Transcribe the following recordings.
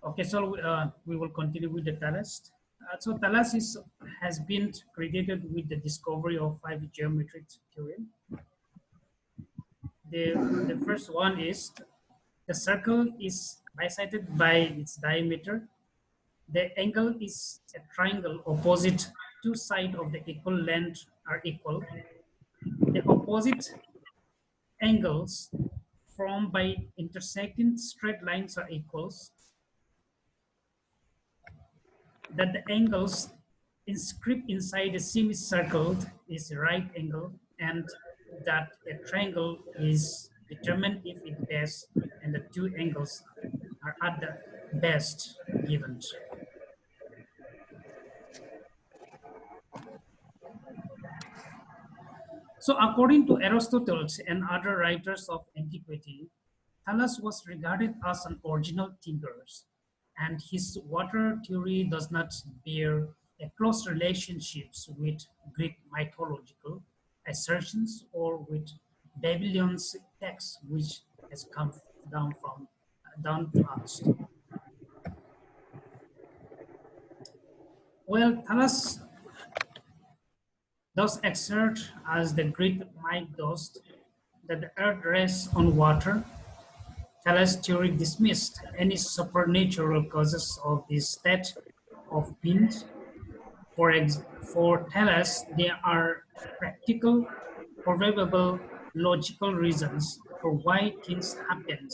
Okay, so we will continue with the Thales. So Thales has been credited with the discovery of 5 geometric theorem. The first one is the circle is bisected by its diameter. The angle is a triangle opposite two sides of the equal length are equal. The opposite angles formed by intersecting straight lines are equals. That the angles inscribed inside a semicircle is right angle, and that a triangle is determined if it base and the two angles are at the best given. So according to Aristotle and other writers of antiquity, Thales was regarded as an original thinker, and his water theory does not bear a close relationship with Greek mythological assertions or with Babylon's text, which has come down to us. Well, Thales does exert, as the Greek myth does, that the earth rests on water. Thales' theory dismissed any supernatural causes of this state of being. For Thales, there are practical, probable, logical reasons for why things happen,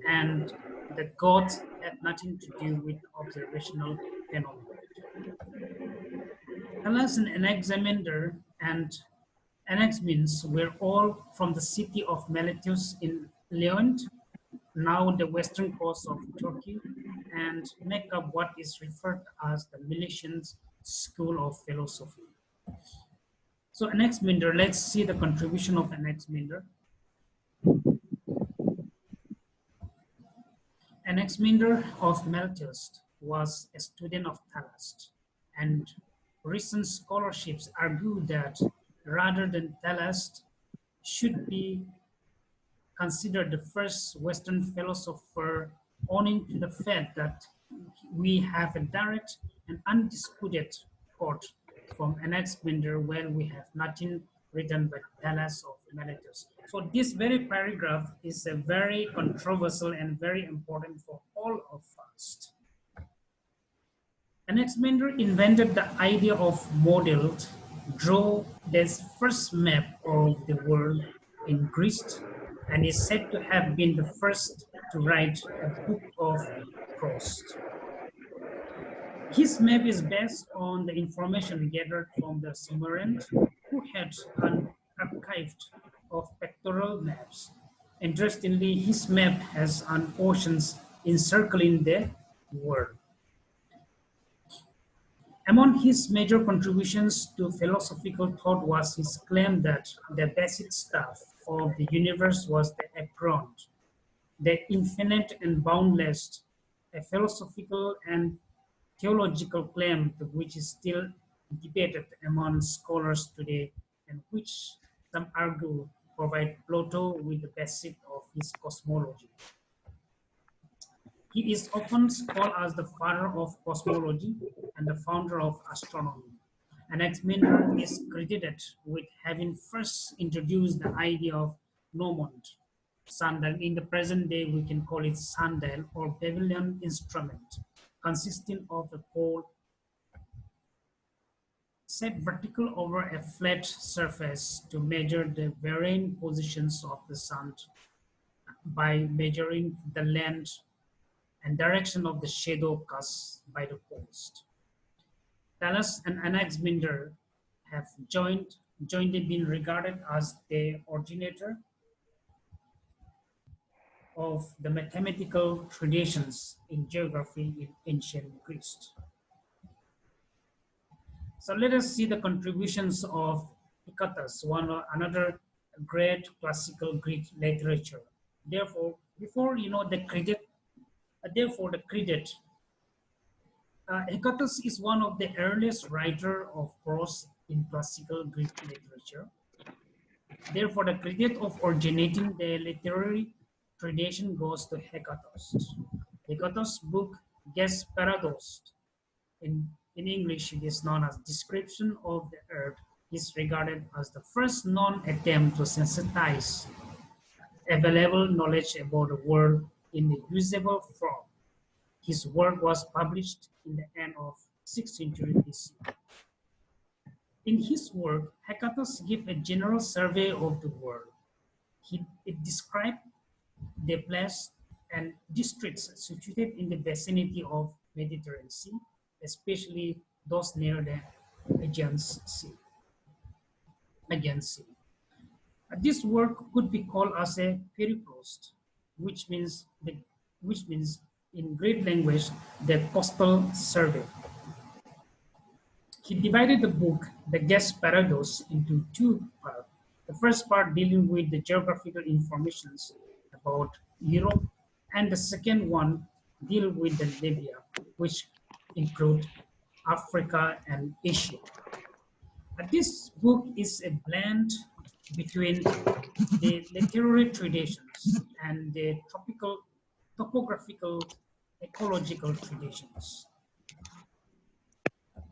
and the gods had nothing to do with observational phenomena. Thales and Anaximander and Anaximenes were all from the city of Miletus in Levant, now the western coast of Turkey, and make up what is referred as the Milesian school of philosophy. So Anaximander, let's see the contribution of Anaximander. Anaximander of Miletus was a student of Thales, and recent scholarships argue that rather than Thales should be considered the first Western philosopher, owing to the fact that we have a direct and undisputed quote from Anaximander, while we have nothing written by Thales of Miletus. So this very paragraph is a very controversial and very important for all of us. Anaximander invented the idea of modeled, drew this first map of the world in Greece, and is said to have been the first to write a book of prose. His map is based on the information gathered from the Sumerians, who had an archive of pictorial maps. Interestingly, his map has an oceans encircling the world. Among his major contributions to philosophical thought was his claim that the basic stuff of the universe was the apron, the infinite and boundless, a philosophical and theological claim which is still debated among scholars today, and which some argue provide Plato with the basis of his cosmology. He is often called as the father of cosmology and the founder of astronomy. Anaximander is credited with having first introduced the idea of gnomon, sundial. In the present day, we can call it sundial or Babylonian instrument, consisting of a pole set vertical over a flat surface to measure the varying positions of the sun by measuring the length and direction of the shadow cast by the post. Thales and Anaximander have jointly been regarded as the originator of the mathematical traditions in geography in ancient Greece. So let us see the contributions of Hecatus, another great classical Greek literature. Therefore, before the credit, Hecatus is one of the earliest writers of prose in classical Greek literature. Therefore, the credit of originating the literary tradition goes to Hecatus. Hecatus' book gas paradox. In English, it is known as description of the earth, is regarded as the first known attempt to synthesize available knowledge about the world in a usable form. His work was published in the end of 6th century BC. In his work, Hecatus gives a general survey of the world. It describes the places and districts situated in the vicinity of Mediterranean Sea, especially those near the Aegean Sea. Aegean Sea. This work could be called as a periprost, which means which means in Greek language the coastal survey. He divided the book, The Guest Paradox, into two parts. The first part dealing with the geographical informations about Europe, and the second one deal with the Libya, which include Africa and Asia. This book is a blend between the literary traditions and the topographical, ecological traditions.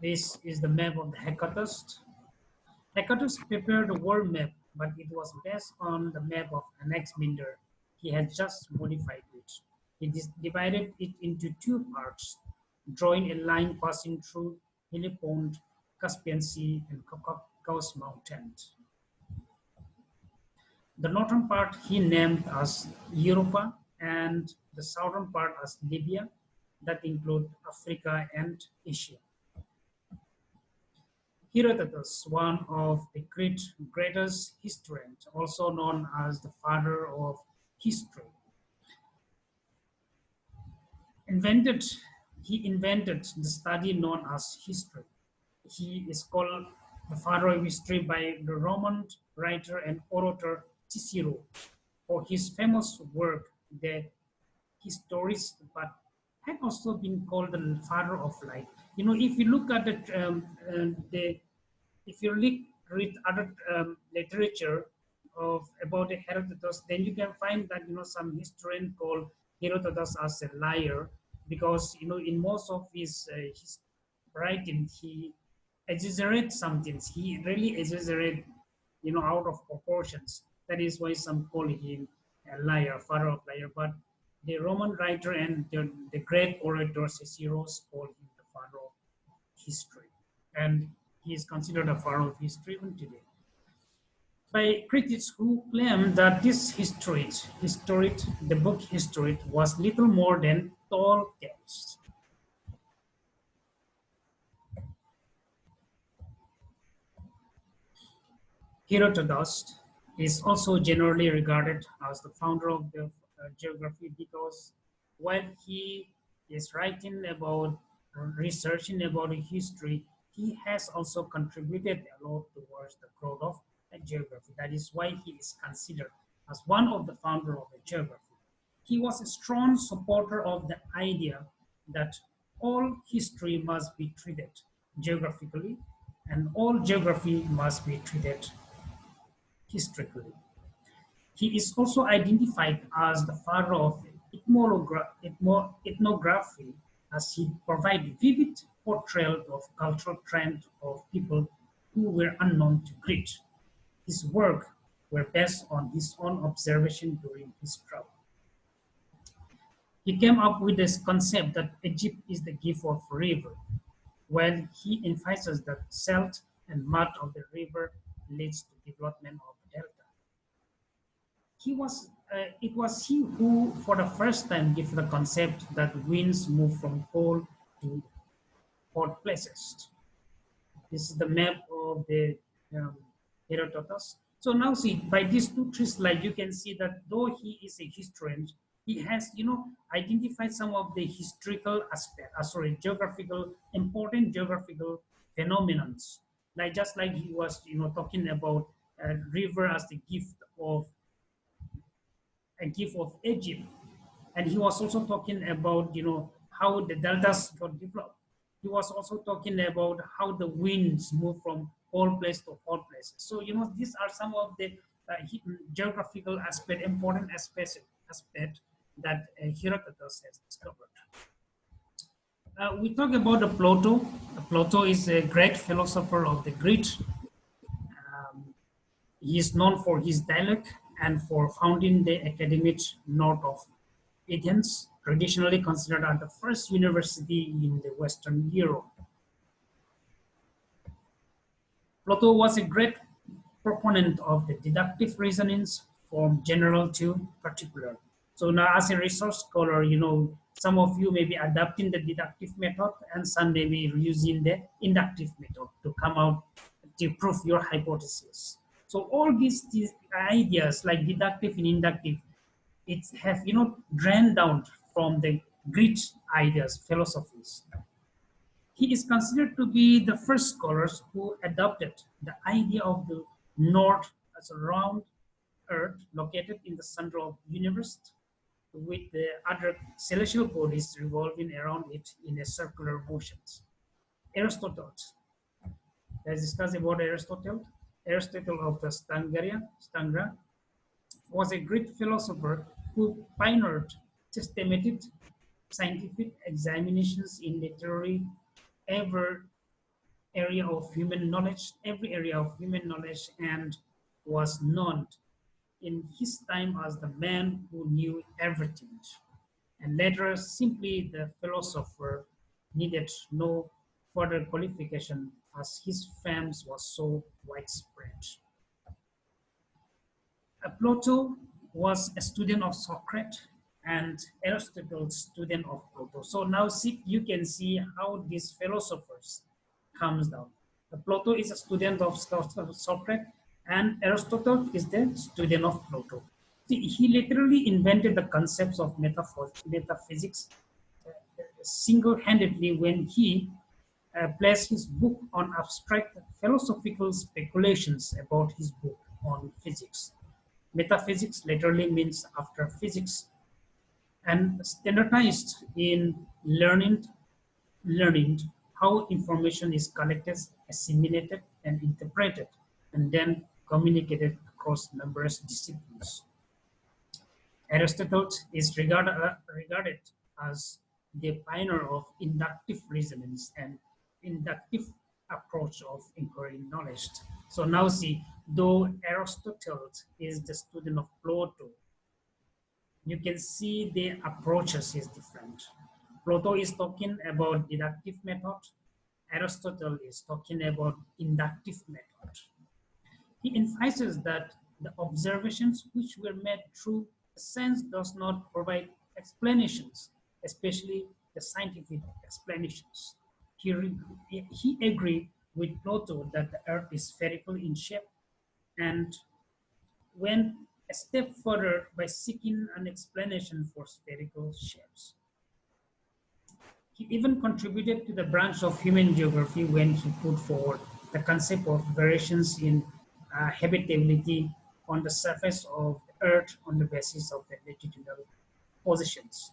This is the map of the Hecatist. Hecatist prepared a world map, but it was based on the map of Anaximander. He had just modified it. He divided it into two parts, drawing a line passing through Hellespont, Caspian Sea, and Caucasus Mountains. The northern part he named as Europa, and the southern part as Libya, that include Africa and Asia. Herodotus, one of the greatest historians, also known as the father of history, invented he invented the study known as history. He is called the father of history by the Roman writer and orator Cicero for his famous work, The Histories, but had also been called the father of light. You know, if you look at the if you read other literature of about Herodotus, then you can find that some historian call Herodotus as a liar because in most of his writing he exaggerates some things. He really exaggerates out of proportions. That is why some call him a liar, father of liar. But the Roman writer and the great orator Cicero call him the father of history, and he is considered a father of history even today by critics who claim that this the book History, was little more than tall tales. Herodotus is also generally regarded as the founder of the geography because while he is writing about researching about history, he has also contributed a lot towards the growth of geography. That is why he is considered as one of the founder of the geography. He was a strong supporter of the idea that all history must be treated geographically and all geography must be treated historically. He is also identified as the father of ethnography, as he provided vivid portrayal of cultural trends of people who were unknown to Greek. His work were based on his own observation during his travel. He came up with this concept that Egypt is the gift of river, while he emphasizes that salt and mud of the river leads to development of the delta. It was he who, for the first time, gave the concept that winds move from cold to hot places. This is the map of the um, Herodotus. So now see, by these three slides, you can see that though he is a historian, he has, identified some of the historical aspect, geographical, important geographical phenomena. Like just like he was, talking about river as the gift of a gift of Egypt. And he was also talking about, how the deltas got developed. He was also talking about how the winds move from cold place to hot places. So, these are some of the geographical aspect, important aspect that Herodotus has discovered. We talk about the Plato. Plato is a great philosopher of the Greek. He is known for his dialogue and for founding the academy north of Athens, traditionally considered as the first university in the Western Europe. Plato was a great proponent of the deductive reasonings from general to particular. So now as a research scholar, some of you may be adapting the deductive method and some may be using the inductive method to come out to prove your hypothesis. So all these ideas like deductive and inductive, it have, drained down from the Greek ideas, philosophies. He is considered to be the first scholars who adopted the idea of the North as a round Earth located in the center of the universe, with the other celestial bodies revolving around it in a circular motions. Aristotle, let's discuss about Aristotle. Aristotle of the Stangra was a Greek philosopher who pioneered systematic scientific examinations in literary ever every area of human knowledge, and was known in his time as the man who knew everything. And later, simply the philosopher needed no further qualification as his fame was so widespread. Plato was a student of Socrates and Aristotle student of Plato. So now see, you can see how these philosophers comes down. Plato is a student of Socrates and Aristotle is the student of Plato. See, he literally invented the concepts of metaphysics single-handedly when he placed his book on abstract philosophical speculations about his book on physics. Metaphysics literally means after physics and standardized in learning how information is collected, assimilated, and interpreted, and then communicated across numerous disciplines. Aristotle is regarded as the pioneer of inductive reasonings and inductive approach of inquiring knowledge. So now see, though Aristotle is the student of Plato, you can see the approaches is different. Plato is talking about deductive method. Aristotle is talking about inductive method. He emphasizes that the observations which were made through sense does not provide explanations, especially the scientific explanations. He agreed with Plato that the earth is spherical in shape and went a step further by seeking an explanation for spherical shapes. He even contributed to the branch of human geography when he put forward the concept of variations in habitability on the surface of the Earth on the basis of the latitudinal positions.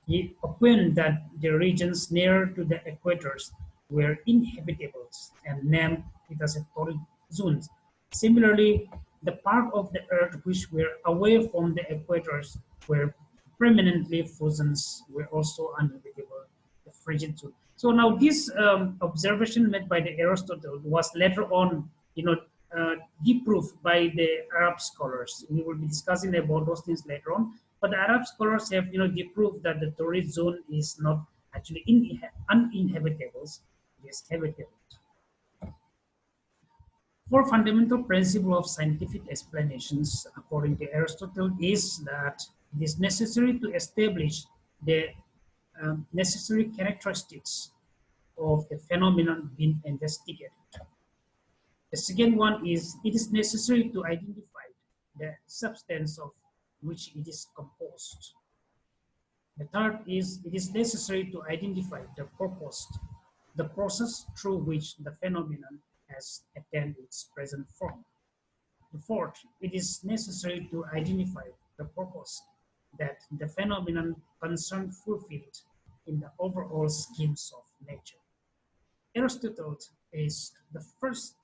He opined that the regions near to the equators were inhabitable and named it as a torrid zones. Similarly, the part of the Earth which were away from the equators were permanently frozen were also uninhabitable, the frigid zone. So now this observation made by the Aristotle was later on, disproved by the Arab scholars. We will be discussing about those things later on. But the Arab scholars have, disproved that the torrid zone is not actually uninhabitable; it is habitable. Four fundamental principle of scientific explanations, according to Aristotle, is that it is necessary to establish the necessary characteristics of the phenomenon being investigated. The second one is it is necessary to identify the substance of which it is composed. The third is it is necessary to identify the purpose, the process through which the phenomenon has attained its present form. The fourth, it is necessary to identify the purpose that the phenomenon concerned fulfilled in the overall schemes of nature. Aristotle is the first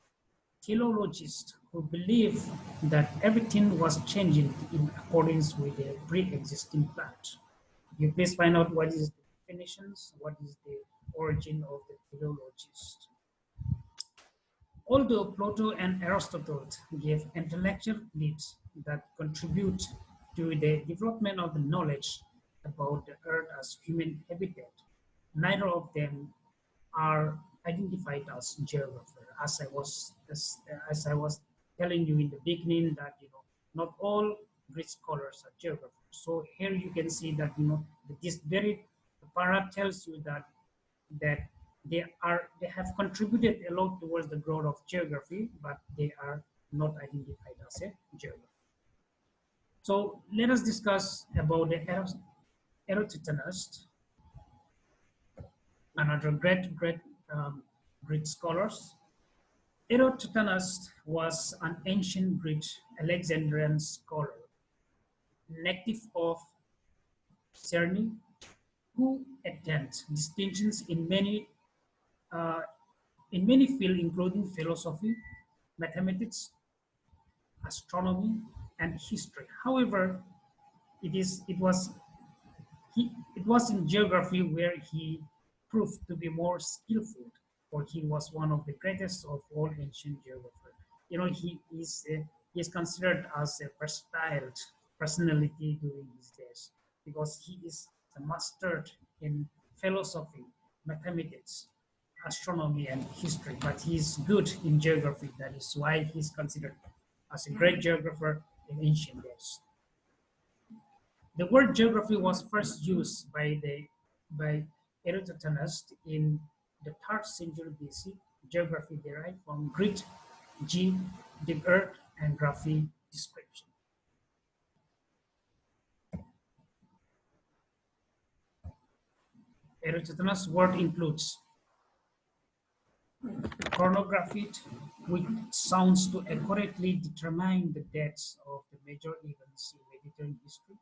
teleologist who believed that everything was changing in accordance with a pre-existing plan. You please find out what is the definitions, what is the origin of the philologist. Although Plato and Aristotle gave intellectual leads that contribute to the development of the knowledge about the earth as human habitat, neither of them are identified as geographer. As I was telling you in the beginning that not all Greek scholars are geographers. So here you can see that this very para tells you that they have contributed a lot towards the growth of geography, but they are not identified as a geographer. So let us discuss about the Eratosthenes, another great um, Greek scholars. Eratosthenes was an ancient Greek Alexandrian scholar, native of Cyrene, who attained distinctions uh, in many fields, including philosophy, mathematics, astronomy, and history. However, it is it was it was in geography where he proved to be more skillful, for he was one of the greatest of all ancient geographers. He is considered as a versatile personality during his days because he is a master in philosophy, mathematics, astronomy, and history. But he is good in geography. That is why he is considered as a great geographer in ancient days. The word geography was first used by Eratosthenes in the 3rd century BC. Geography derived from Greek "ge", the earth, and graphy, description. Eratosthenes' word includes chronography, which sounds to accurately determine the dates of the major events in Mediterranean history.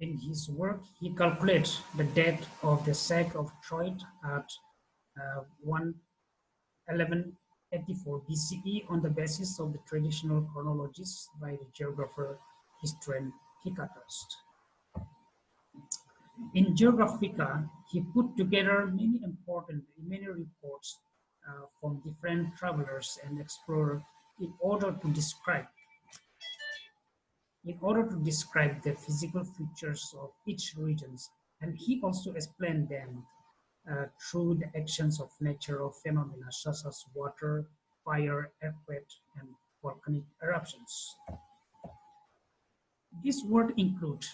In his work, he calculates the date of the sack of Troy at 1184 BCE on the basis of the traditional chronologies by the geographer historian Hecatast. In Geographica, he put together many reports from different travelers and explorers in order to describe the physical features of each region, and he also explained them through the actions of natural phenomena such as water, fire, earthquake, and volcanic eruptions. This would include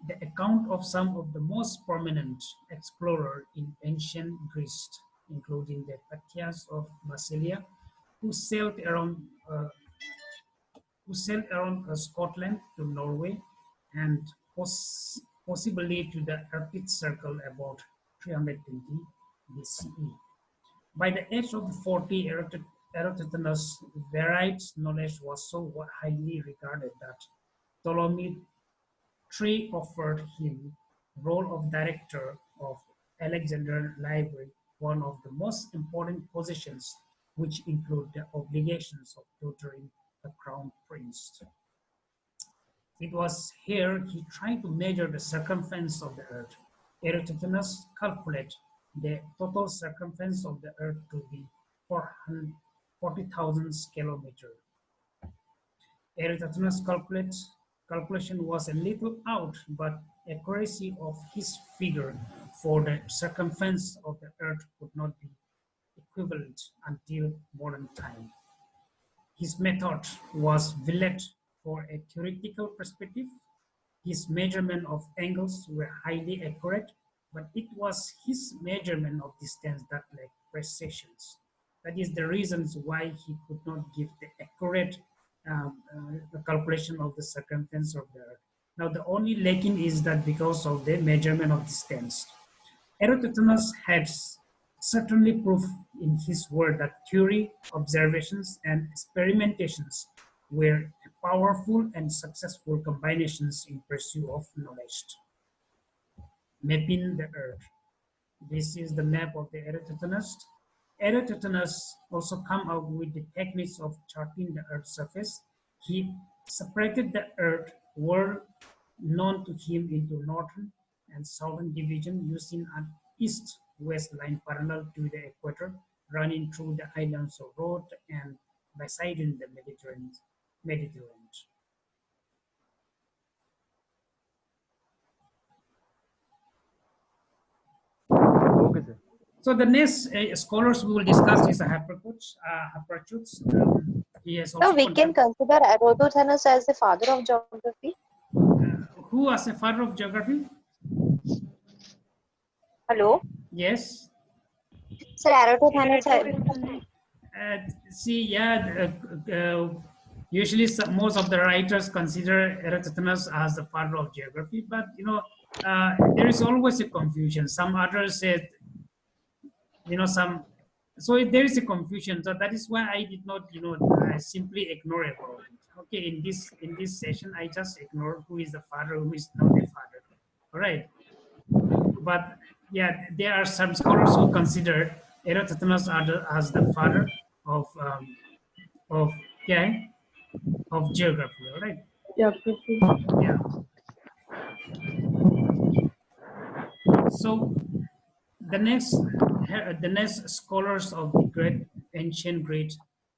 the account of some of the most prominent explorers in ancient Greece, including the Pythias of Massilia, who sailed around Scotland to Norway and possibly to the Arctic Circle about 320 BCE. By the age of 40, Eratosthenes' varied knowledge was so highly regarded that Ptolemy III offered him the role of director of Alexandrian Library, one of the most important positions, which include the obligations of tutoring the crown prince. It was here he tried to measure the circumference of the earth. Eratosthenes calculated the total circumference of the earth to be 440,000 kilometers. Eratosthenes' calculation was a little out, but accuracy of his figure for the circumference of the earth could not be equivalent until modern time. His method was valid for a theoretical perspective. His measurement of angles were highly accurate, but it was his measurement of distance that lacked precision. That is the reasons why he could not give the accurate calculation of the circumference of the earth. Now the only lacking is that because of the measurement of distance. Eratosthenes had certainly proved in his work that theory, observations, and experimentations were powerful and successful combinations in pursuit of knowledge. Mapping the earth. This is the map of the Eratosthenes. Eratosthenes also come up with the techniques of charting the earth's surface. He separated the earth world known to him into northern and southern division using an east-west line parallel to the equator, running through the islands of Rhodes and Poseidon, the Mediterranean. Okay, sir. So the next scholars we will discuss is Hipparchus. He has also So we can consider Eratosthenes as the father of geography. who was a father of geography? Hello, Yes. sir. Eratosthenes. See, yeah. Usually, most of the writers consider Eratosthenes as the father of geography, but there is always a confusion. Some others said, some. So there is a confusion. So that is why I did not, I simply ignore about it. Okay, in this session, I just ignore who is the father, who is not the father. All right. But yeah, there are some scholars who consider Eratosthenes as the father of of yeah of geography. All right. Geography. Yeah. So the next scholars of the great ancient Greek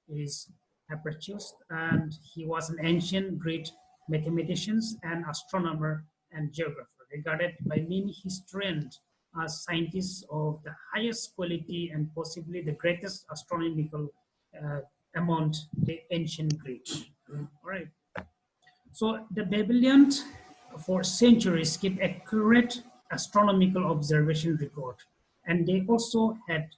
is Hipparchus, and he was an ancient Greek mathematician and astronomer and geographer, regarded by many historians as scientists of the highest quality and possibly the greatest astronomical uh, among the ancient Greeks. All right. So the Babylonians for centuries kept accurate astronomical observation record, and they also had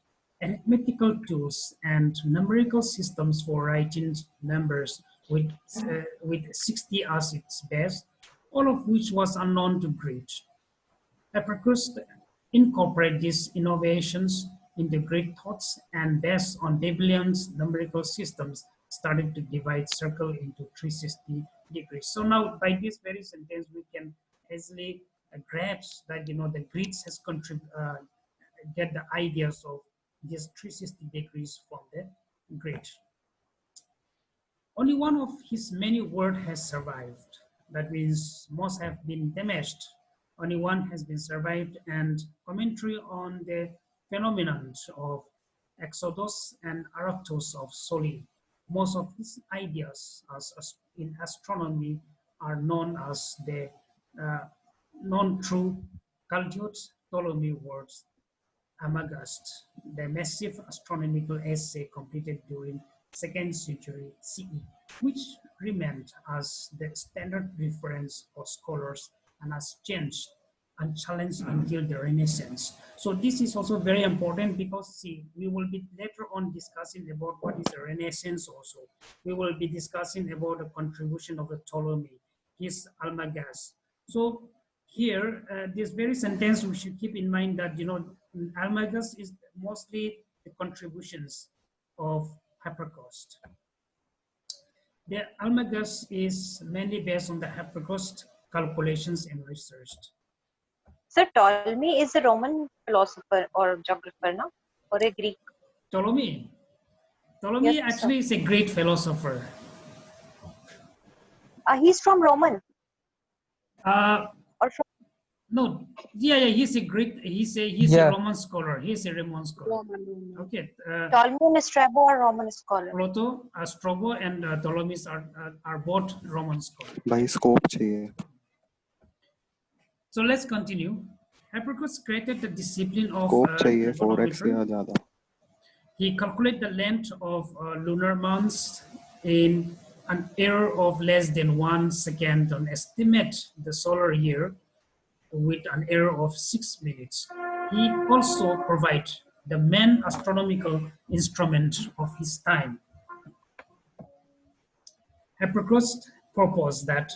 arithmetical tools and numerical systems for writing numbers with 60 as its base, all of which was unknown to Greeks. Epicurus incorporated these innovations into Greek thoughts and based on Babylon's numerical systems started to divide circle into 360 degrees. So now by this very sentence we can easily grasp that the Greeks has get the ideas of these 360 degrees from the Greeks. Only one of his many works has survived. That means most have been damaged. Only one has been survived, and commentary on the phenomenon of Exodus and Aratus of Soli. Most of his ideas in astronomy are known as the non-true cultured Ptolemy words Amagast, the massive astronomical essay completed during 2nd century CE, which remained as the standard reference for scholars and has changed and challenged until the Renaissance. So this is also very important because see, we will be later on discussing about what is the Renaissance also. We will be discussing about the contribution of the Ptolemy, his Almagest. So here, this very sentence we should keep in mind that Almagest is mostly the contributions of Hipparchus. The Almagest is mainly based on the Hipparchus calculations and research. Sir, Ptolemy is a Roman philosopher or geographer, no? Or a Greek? Ptolemy Yes, actually is a great philosopher. He's from Roman. Or from No, yeah, he's a great. He's a Roman scholar. He's a Roman scholar. Roman. Okay. Ptolemy and Strabo are Roman scholars. Plato, Strabo, and Ptolemy are both Roman scholars. भाई scope चाहिए. So let's continue. Hipparchus created the discipline of Scope चाहिए 4x trigonometry. या ज़्यादा. He calculated the length of lunar months in an error of less than 1 second and estimate the solar year with an error of 6 minutes. He also provided the main astronomical instrument of his time. Hipparchus proposed that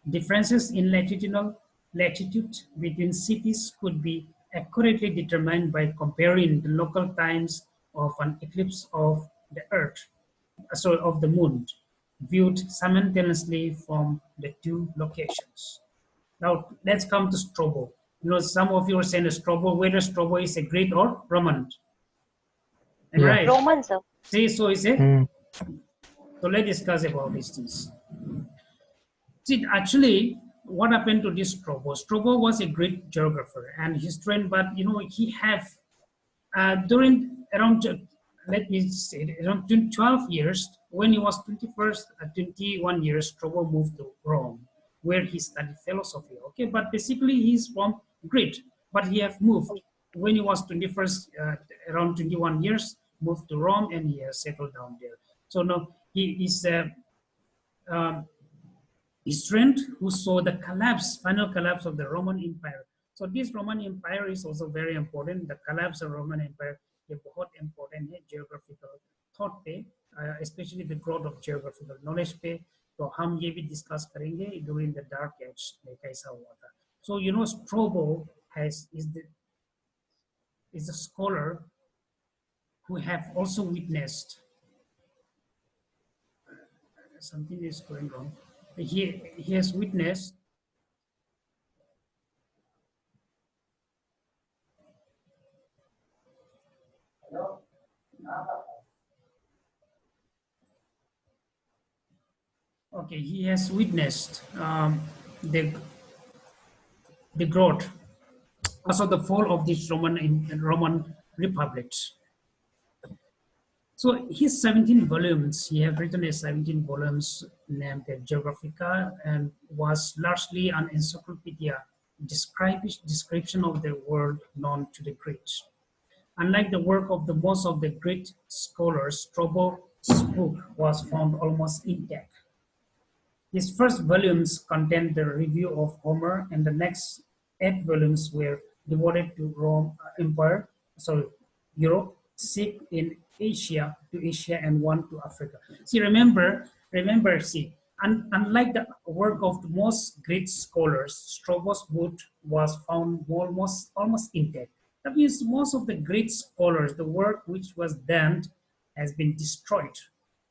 differences in latitude between cities could be accurately determined by comparing the local times of an eclipse of the Earth, of the Moon, viewed simultaneously from the two locations. Now let's come to Strabo. Some of you are saying Strabo, whether Strabo is a Greek or Roman. Am I right? Roman, sir. See, so is it? So let's discuss about these things. See, actually, what happened to this Strabo? Strabo was a great geographer and historian, but he have during around let me say around 12 years when he was 21 years, Strabo moved to Rome, where he studied philosophy. Okay, but basically he's from Greece, but he have moved when he was 21st, around 21 years, moved to Rome and he has settled down there. So now he is um, historian who saw the final collapse of the Roman Empire. So this Roman Empire is also very important. The collapse of Roman Empire ये बहुत important है geographical thought पे, especially the growth of geographical knowledge पे. तो हम ये भी discuss करेंगे during the dark age में कैसा हुआ था. So Strabo is a scholar who have also witnessed something is going wrong. He has witnessed. Okay, he has witnessed the the growth, also the fall of this Roman republics. So his 17 volumes, he have written a 17 volumes named the Geographica and was largely an encyclopedia description of the world known to the Greeks. Unlike the work of the most of the great scholars, Strabo's book was found almost intact. His first volumes contained the review of Homer, and the next 8 volumes were devoted to Rome Empire, sorry, Europe, 6 in Asia, and 1 to Africa. See, see, unlike the work of the most great scholars, Strabo's book was found almost intact. That means most of the great scholars, the work which was done has been destroyed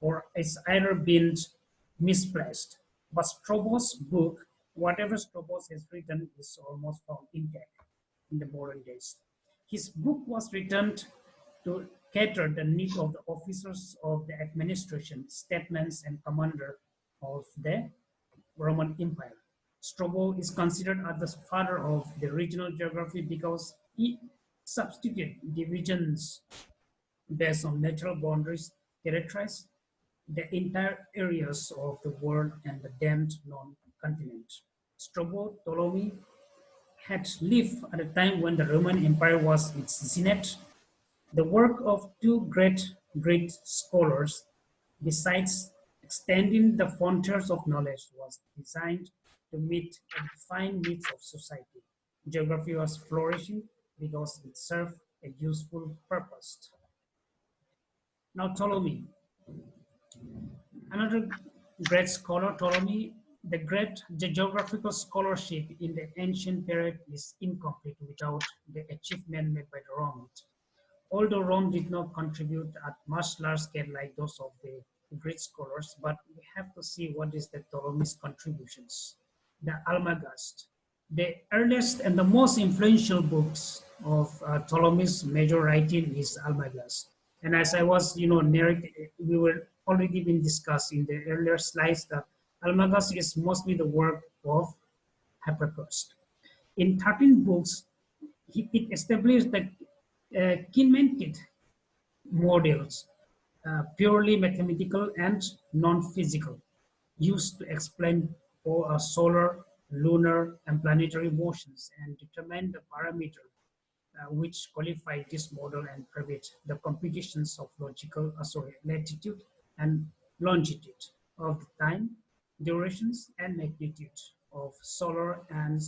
or it's either been misplaced. But Strabo's book, whatever Strabos has written, is almost found intact in the modern days. His book was written to cater the need of the officers of the administration, statesmen, and commander of the Roman Empire. Strabo is considered as the father of the regional geography because he substituted divisions based on natural boundaries, characterized the entire areas of the world and the damned non-continent. Strabo Ptolemy had lived at a time when the Roman Empire was its zenith. The work of two great scholars, besides extending the frontiers of knowledge, was designed to meet the defined needs of society. Geography was flourishing because it served a useful purpose. Now Ptolemy, another great scholar, Ptolemy, the geographical scholarship in the ancient period is incomplete without the achievement made by the Romans. Although Rome did not contribute at much large scale like those of the Greek scholars, but we have to see what is the Ptolemy's contributions. The Almagest, the earliest and the most influential books of Ptolemy's major writing is Almagest. And as I was, narrating, we were already been discussed in the earlier slides that Almagest is mostly the work of Hipparchus. In 13 books, it established the kinematic models, purely mathematical and non-physical, used to explain solar, lunar, and planetary motions and determine the parameter which qualify this model and permit the computations of latitude and longitude of the time, durations, and magnitude of solar and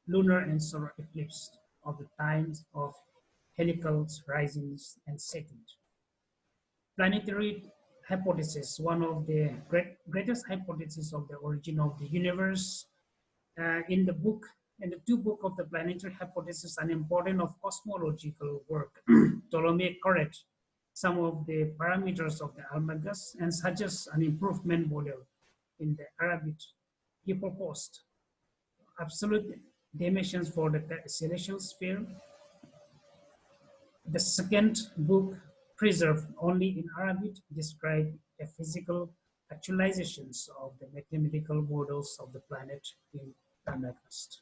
lunar and solar eclipse of the times of helicals, risings, and settings. Planetary hypothesis, one of the greatest hypotheses of the origin of the universe. In the two book of the planetary hypothesis, an important of cosmological work, Ptolemy corrects some of the parameters of the Almagest and suggests an improvement model in the Arabic. He proposed absolute dimensions for the celestial sphere. The second book, preserved only in Arabic, described the physical actualizations of the mathematical models of the planet in next.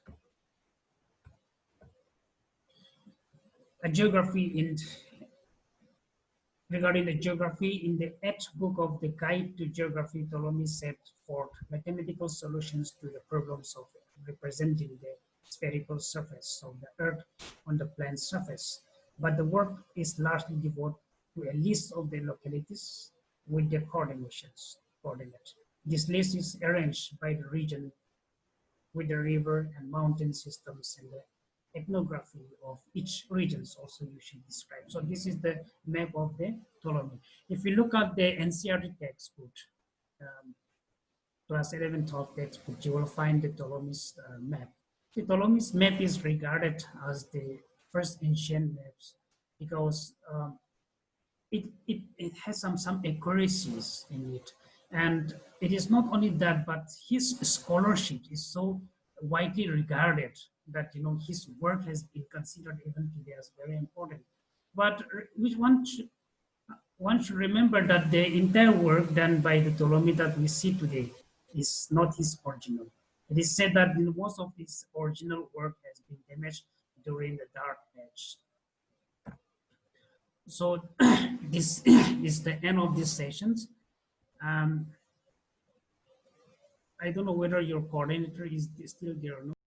A geography in Regarding the geography, in the 8th book of the Guide to Geography, Ptolemy set forth mathematical solutions to the problems of representing the spherical surface of the Earth on the plane surface. But the work is largely devoted to a list of the localities with their coordinate. This list is arranged by the region with the river and mountain systems, and the ethnography of each region is also usually described. So this is the map of the Ptolemy. If you look at the NCRT textbook, class 11, 12 textbook, you will find the Ptolemy's map. The Ptolemy's map is regarded as the first ancient maps because it has some accuracies in it. And it is not only that, but his scholarship is so widely regarded that his work has been considered even today as very important. But which one should remember that the entire work done by the Ptolemy that we see today is not his original. It is said that most of his original work has been damaged during the Dark Age. So this is the end of this sessions. I don't know whether your coordinator is still there or not.